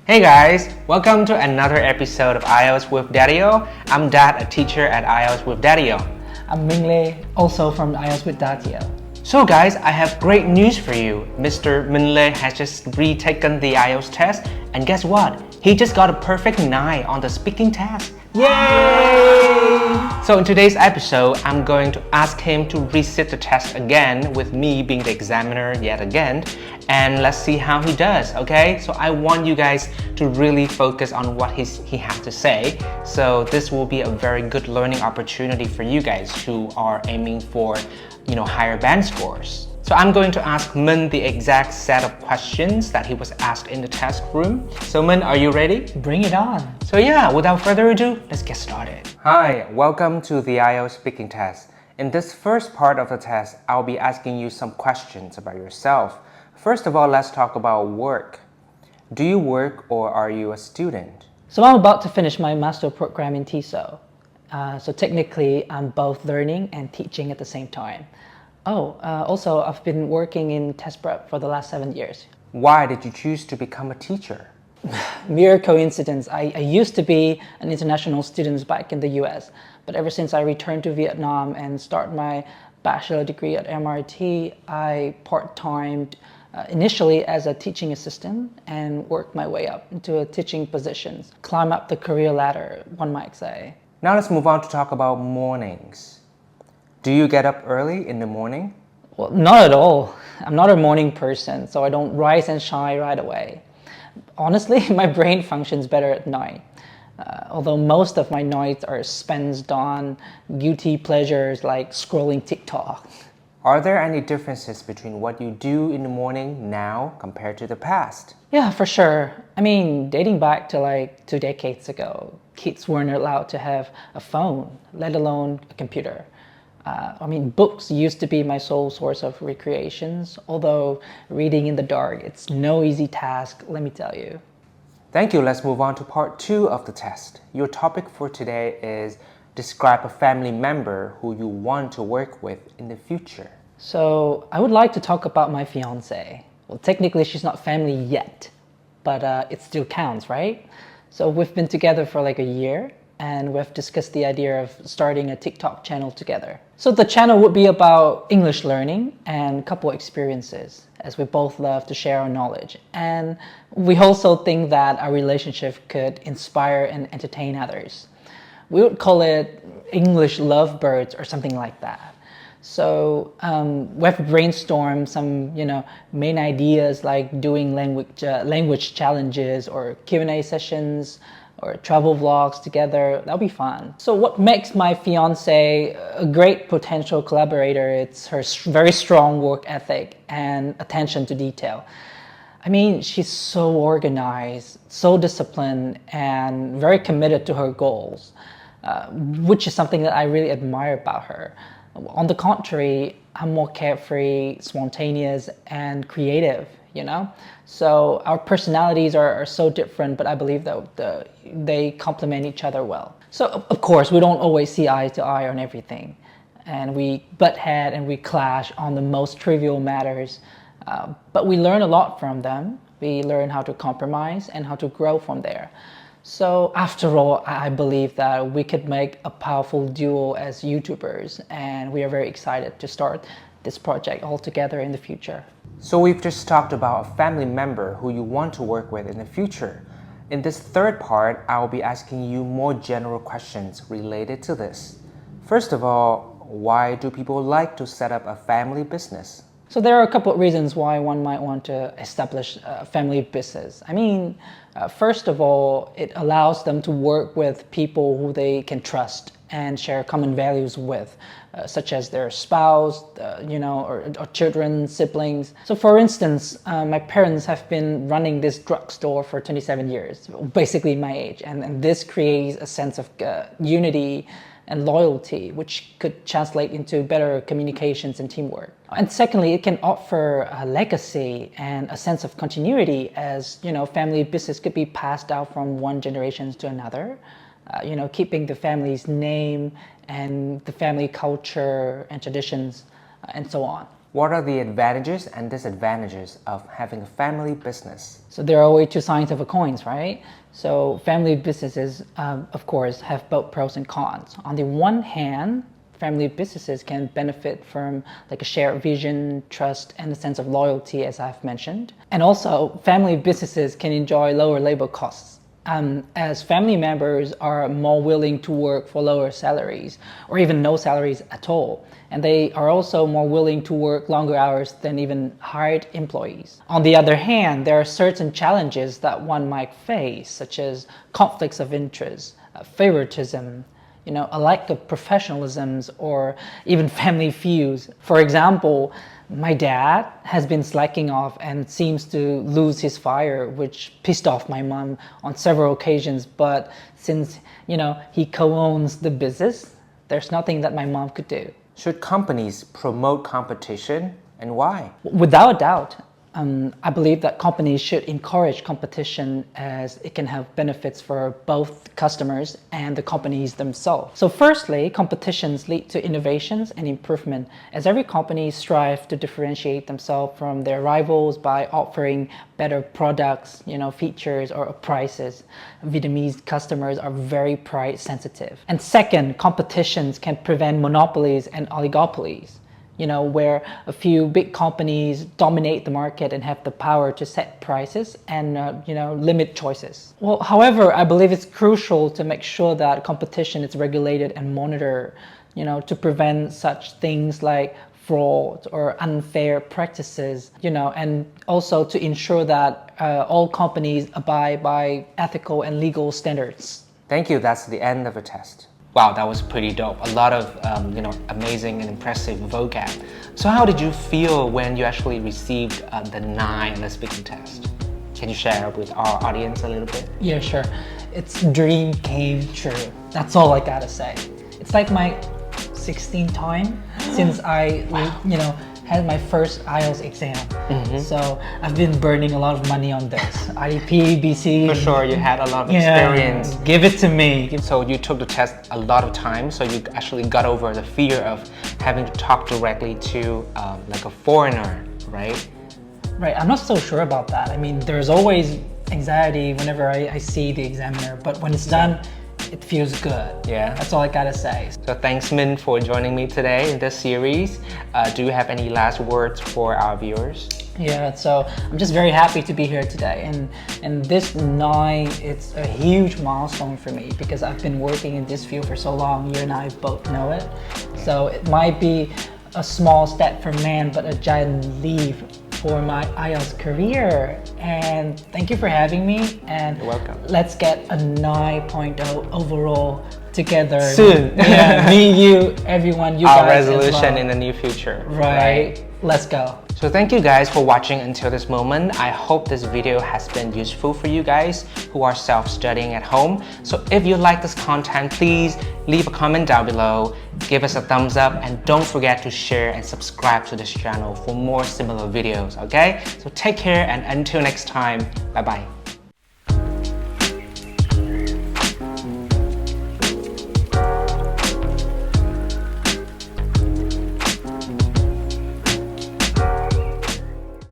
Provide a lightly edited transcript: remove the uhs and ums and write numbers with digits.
Hey guys, welcome to another episode of IELTS with Datio. I'm Dad, a teacher at IELTS with Datio. I'm Minle, also from IELTS with Datio. So guys, I have great news for you. Mr. Minle has just retaken the IELTS test, and guess what? He just got a perfect 9 on the speaking test. Yay! So in today's episode, I'm going to ask him to resit the test again with me being the examiner yet again, and let's see how he does, okay? So I want you guys to really focus on what he has to say. So this will be a very good learning opportunity for you guys who are aiming for, higher band scores. So I'm going to ask Min the exact set of questions that he was asked in the test room. So Min, are you ready? Bring it on. So yeah, without further ado, let's get started. Hi, welcome to the IELTS speaking test. In this first part of the test, I'll be asking you some questions about yourself. First of all, let's talk about work. Do you work or are you a student? So I'm about to finish my master program in TESOL. So technically, I'm both learning and teaching at the same time. Also, I've been working in test prep for the last 7 years. Why did you choose to become a teacher? Mere coincidence. I used to be an international student back in the US, but ever since I returned to Vietnam and started my bachelor degree at MRT, I part-timed initially as a teaching assistant and worked my way up into a teaching positions. Climb up the career ladder, one might say. Now let's move on to talk about mornings. Do you get up early in the morning? Well, not at all. I'm not a morning person, so I don't rise and shine right away. Honestly, my brain functions better at night. Although most of my nights are spent on guilty pleasures like scrolling TikTok. Are there any differences between what you do in the morning now compared to the past? Yeah, for sure. I mean, dating back to like 2 decades ago, kids weren't allowed to have a phone, let alone a computer. Books used to be my sole source of recreations, although reading in the dark, it's no easy task, let me tell you. Thank you. Let's move on to part 2 of the test. Your topic for today is describe a family member who you want to work with in the future. So I would like to talk about my fiance. Well, technically she's not family yet, but it still counts, right? So we've been together for like a year, and we've discussed the idea of starting a TikTok channel together. So the channel would be about English learning and couple experiences, as we both love to share our knowledge. And we also think that our relationship could inspire and entertain others. We would call it English lovebirds or something like that. So we've brainstormed some, main ideas like doing language challenges or Q&A sessions, or travel vlogs together. That'll be fun. So what makes my fiance a great potential collaborator? It's her very strong work ethic and attention to detail. I mean, she's so organized, so disciplined, and very committed to her goals, which is something that I really admire about her. On the contrary, I'm more carefree, spontaneous, and creative, So our personalities are so different, but I believe that they complement each other well. So of course, we don't always see eye to eye on everything. And we butt head and we clash on the most trivial matters. But we learn a lot from them. We learn how to compromise and how to grow from there. So after all, I believe that we could make a powerful duo as YouTubers, and we are very excited to start this project all together in the future. So we've just talked about a family member who you want to work with in the future. In this third part, I'll be asking you more general questions related to this. First of all, why do people like to set up a family business? So there are a couple of reasons why one might want to establish a family business. First of all, it allows them to work with people who they can trust and share common values with, such as their spouse, or children, siblings. So for instance, my parents have been running this drugstore for 27 years, basically my age, and this creates a sense of unity and loyalty, which could translate into better communications and teamwork. And secondly, it can offer a legacy and a sense of continuity, as family business could be passed down from one generation to another, keeping the family's name and the family culture and traditions and so on. What are the advantages and disadvantages of having a family business? So there are always two sides of a coin, right? So family businesses, of course, have both pros and cons. On the one hand, family businesses can benefit from like a shared vision, trust, and a sense of loyalty, as I've mentioned. And also, family businesses can enjoy lower labor costs, as family members are more willing to work for lower salaries or even no salaries at all. And they are also more willing to work longer hours than even hired employees. On the other hand, there are certain challenges that one might face, such as conflicts of interest, favoritism, a lack of professionalism, or even family feuds. For example, my dad has been slacking off and seems to lose his fire, which pissed off my mom on several occasions. But since, he co-owns the business, there's nothing that my mom could do. Should companies promote competition, and why? Without a doubt. I believe that companies should encourage competition as it can have benefits for both customers and the companies themselves. So firstly, competitions lead to innovations and improvement, as every company strives to differentiate themselves from their rivals by offering better products, features or prices. Vietnamese customers are very price sensitive. And second, competitions can prevent monopolies and oligopolies. Where a few big companies dominate the market and have the power to set prices and, limit choices. Well, however, I believe it's crucial to make sure that competition is regulated and monitored, to prevent such things like fraud or unfair practices, and also to ensure that all companies abide by ethical and legal standards. Thank you. That's the end of the test. Wow, that was pretty dope. A lot of, amazing and impressive vocab. So how did you feel when you actually received the 9 on the speaking test? Can you share with our audience a little bit? Yeah, sure. It's dream came true. That's all I gotta say. It's like my 16th time since I, had my first IELTS exam. So I've been burning a lot of money on this. IDP, BC. For sure, you had a lot of experience. Give it to me. So you took the test a lot of time, so you actually got over the fear of having to talk directly to like a foreigner, right? Right, I'm not so sure about that. I mean, there's always anxiety whenever I see the examiner, but when it's done, it feels good. Yeah. That's all I gotta say. So thanks, Min, for joining me today in this series. Do you have any last words for our viewers? Yeah, so I'm just very happy to be here today. And this 9, it's a huge milestone for me because I've been working in this field for so long. You and I both know it. Yeah. So it might be a small step for man, but a giant leap for my IELTS career. And thank you for having me. And you're welcome. Let's get a 9.0 overall together. Soon. Yeah, me, you, everyone, you our guys resolution as well. In the near future. Right. Let's go. So thank you guys for watching until this moment. I hope this video has been useful for you guys who are self-studying at home. So if you like this content, please leave a comment down below, give us a thumbs up, and don't forget to share and subscribe to this channel for more similar videos, okay? So take care, and until next time, bye-bye.